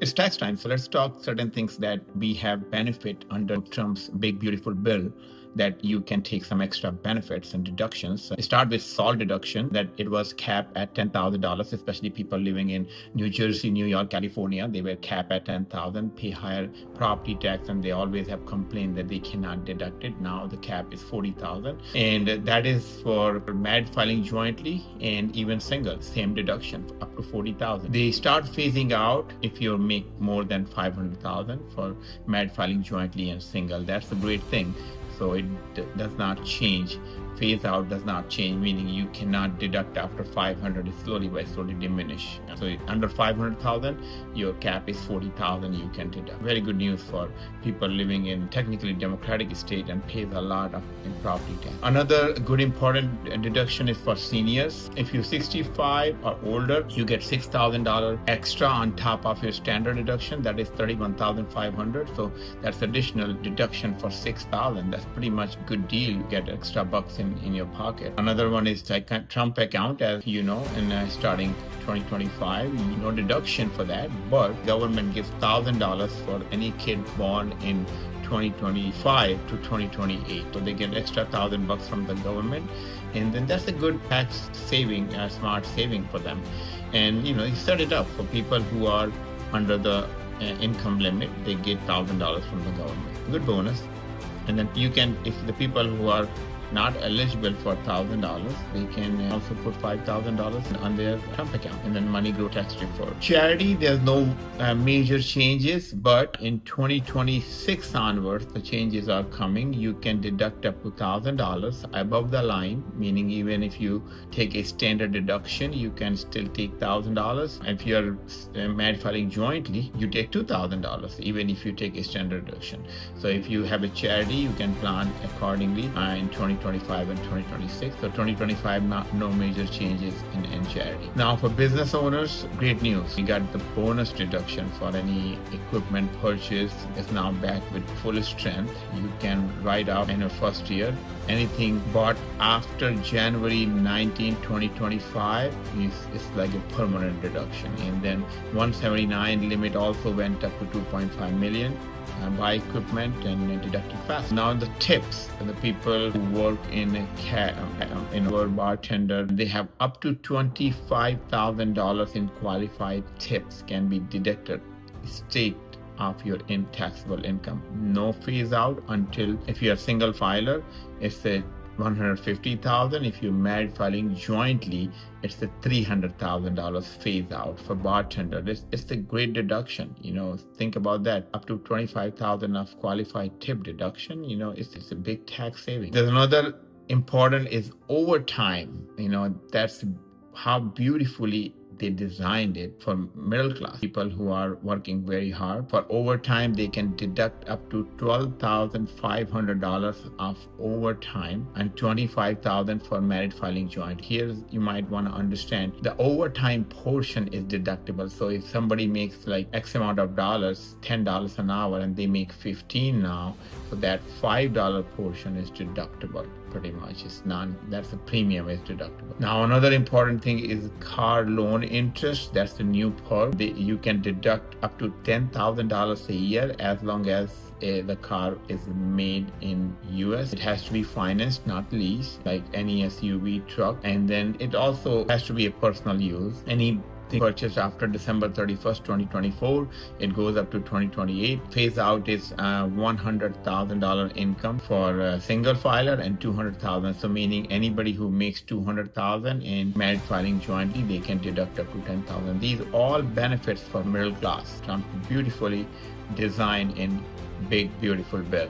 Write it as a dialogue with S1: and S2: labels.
S1: It's tax time, so let's talk certain things that we have benefit under Trump's big beautiful bill that you can take some extra benefits and deductions. So start with SALT deduction that it was capped at $10,000, especially people living in New Jersey, New York, California. They were capped at $10,000, pay higher property tax, and they always have complained that they cannot deduct it. Now the cap is $40,000, and that is for married filing jointly and even single, same deduction up to $40,000. They start phasing out if you make more than $500,000 for married filing jointly and single. That's a great thing. So it does not change. Phase out does not change, meaning you cannot deduct after 500. It slowly diminish. So under 500,000, your cap is 40,000. You can deduct. Very good news for people living in technically democratic state and pays a lot in property tax. Another good important deduction is for seniors. If you're 65 or older, you get $6,000 extra on top of your standard deduction. That is $31,500. So that's additional deduction for $6,000. That's pretty much good deal. You get extra bucks in your pocket. Another one is like Trump account, as you know, and starting 2025, no deduction for that, but government gives $1,000 for any kid born in 2025 to 2028. So they get extra $1,000 from the government, and then that's a good tax saving, smart saving for them. And you set it up for people who are under the income limit. They get $1,000 from the government. Good bonus. And then you can, if the people who are not eligible for $1,000, they can also put $5,000 on their Trump account, and then money grow tax deferred. Charity, there's no major changes, but in 2026 onwards, the changes are coming. You can deduct up to $1,000 above the line, meaning even if you take a standard deduction, you can still take $1,000. If you're married filing jointly, you take $2,000, even if you take a standard deduction. So if you have a charity, you can plan accordingly in 2025 and 2026. So 2025, no major changes in charity. Now for business owners, great news. You got the bonus deduction for any equipment purchase is now back with full strength. You can write off in your first year. Anything bought after January 19, 2025 is like a permanent deduction. And then 179 limit also went up to 2.5 million. Buy equipment and deduct it fast. Now the tips, the people who work in a bartender, they have up to $25,000 in qualified tips can be deducted straight of your taxable income. No phase out until, if you're a single filer, it's a $150,000. If you're married filing jointly, it's a $300,000 phase out. For bartender, it's a great deduction. Think about that. Up to $25,000 of qualified tip deduction. It's a big tax saving. There's another important is overtime. That's how beautifully they designed it for middle class people who are working very hard. For overtime, they can deduct up to $12,500 of overtime and $25,000 for married filing joint. Here, you might want to understand the overtime portion is deductible. So if somebody makes like X amount of dollars, $10 an hour, and they make 15 now, so that $5 portion is deductible. Pretty much that's a premium is deductible. Now another important thing is car loan interest. That's the new perk. You can deduct up to $10,000 a year as long as the car is made in US. It has to be financed, not leased, like any SUV, truck, and then it also has to be a personal use. Any purchased after December 31st, 2024, it goes up to 2028. Phase out is $100,000 income for a single filer and $200,000. So meaning anybody who makes $200,000 in married filing jointly, they can deduct up to $10,000. These all benefits for middle class. Beautifully designed in big beautiful bill.